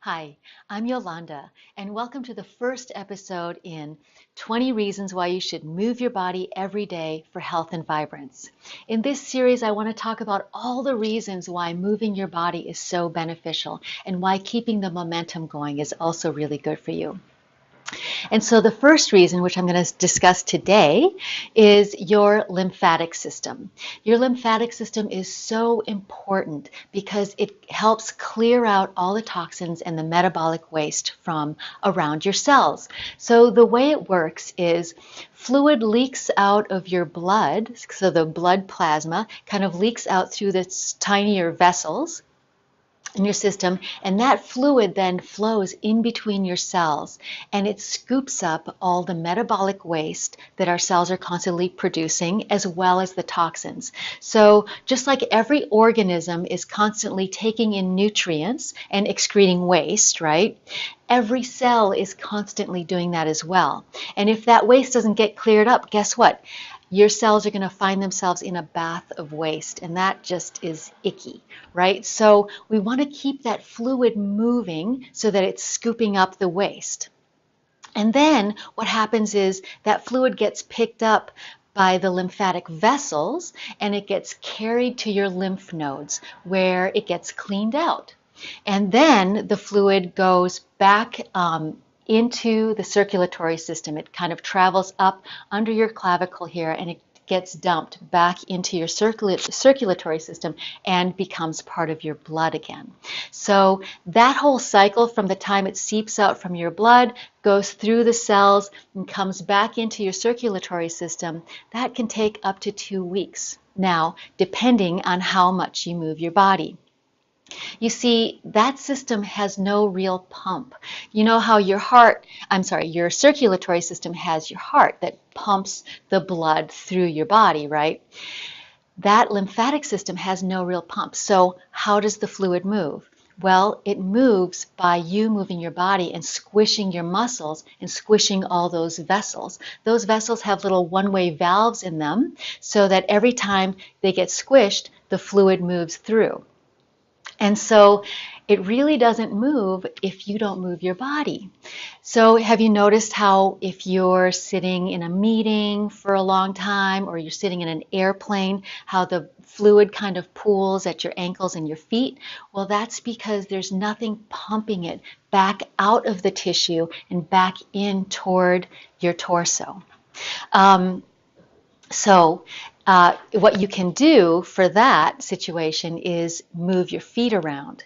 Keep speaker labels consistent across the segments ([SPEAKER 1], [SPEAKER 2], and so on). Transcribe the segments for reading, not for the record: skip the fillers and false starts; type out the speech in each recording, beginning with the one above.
[SPEAKER 1] Hi, I'm Yolanda, and welcome to the first episode in 20 Reasons Why You Should Move Your Body Every Day for Health and Vibrance. In this series, I want to talk about all the reasons why moving your body is so beneficial and why keeping the momentum going is also really good for you. And so the first reason, which I'm going to discuss today, is your lymphatic system. Your lymphatic system is so important because it helps clear out all the toxins and the metabolic waste from around your cells. So the way it works is fluid leaks out of your blood, so the blood plasma kind of leaks out through the tinier vessels in your system, and that fluid then flows in between your cells and it scoops up all the metabolic waste that our cells are constantly producing, as well as the toxins. So just like every organism is constantly taking in nutrients and excreting waste, right? Every cell is constantly doing that as well. And if that waste doesn't get cleared up, guess what? Your cells are going to find themselves in a bath of waste, and that just is icky, right? So we want to keep that fluid moving so that it's scooping up the waste. And then what happens is that fluid gets picked up by the lymphatic vessels and it gets carried to your lymph nodes where it gets cleaned out. And then the fluid goes back into the circulatory system. It kind of travels up under your clavicle here and it gets dumped back into your circulatory system and becomes part of your blood again. So that whole cycle from the time it seeps out from your blood, goes through the cells and comes back into your circulatory system, that can take up to 2 weeks. Now, depending on how much you move your body. You see, that system has no real pump. You know how your circulatory system has your heart that pumps the blood through your body, right? That lymphatic system has no real pump. So how does the fluid move? Well, it moves by you moving your body and squishing your muscles and squishing all those vessels. Those vessels have little one-way valves in them so that every time they get squished, the fluid moves through. And so it really doesn't move if you don't move your body. So have you noticed how if you're sitting in a meeting for a long time or you're sitting in an airplane, how the fluid kind of pools at your ankles and your feet? Well, that's because there's nothing pumping it back out of the tissue and back in toward your torso. What you can do for that situation is move your feet around.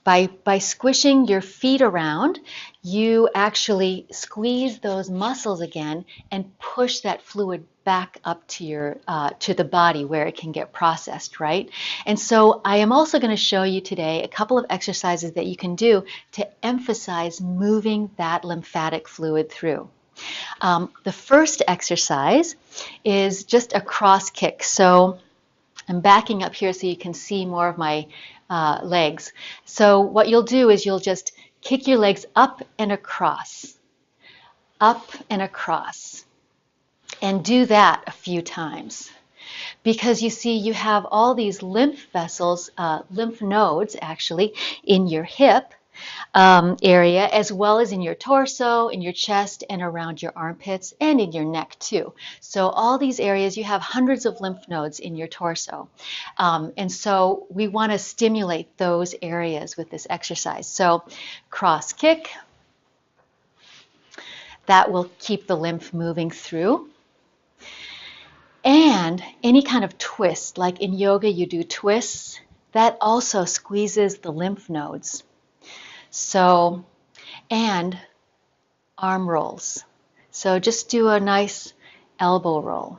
[SPEAKER 1] By squishing your feet around, you actually squeeze those muscles again and push that fluid back up to the body where it can get processed, right? And so I am also going to show you today a couple of exercises that you can do to emphasize moving that lymphatic fluid through. The first exercise is just a cross kick. So I'm backing up here so you can see more of my legs. So what you'll do is you'll just kick your legs up and across, and do that a few times. Because you see, you have all these lymph vessels, lymph nodes actually, in your hip area, as well as in your torso, in your chest, and around your armpits, and in your neck too. So all these areas, you have hundreds of lymph nodes in your torso. And so we want to stimulate those areas with this exercise. So cross kick, that will keep the lymph moving through. And any kind of twist, like in yoga you do twists, that also squeezes the lymph nodes. So, and arm rolls. So just do a nice elbow roll.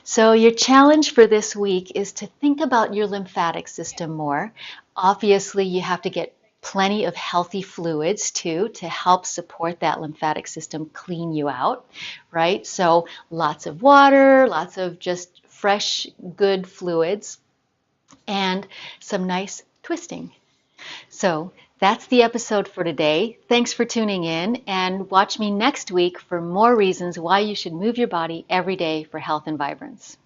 [SPEAKER 1] So your challenge for this week is to think about your lymphatic system more. Obviously, you have to get plenty of healthy fluids too to help support that lymphatic system clean you out, right? So lots of water, lots of just fresh, good fluids, and some nice twisting. So that's the episode for today. Thanks for tuning in, and watch me next week for more reasons why you should move your body every day for health and vibrance.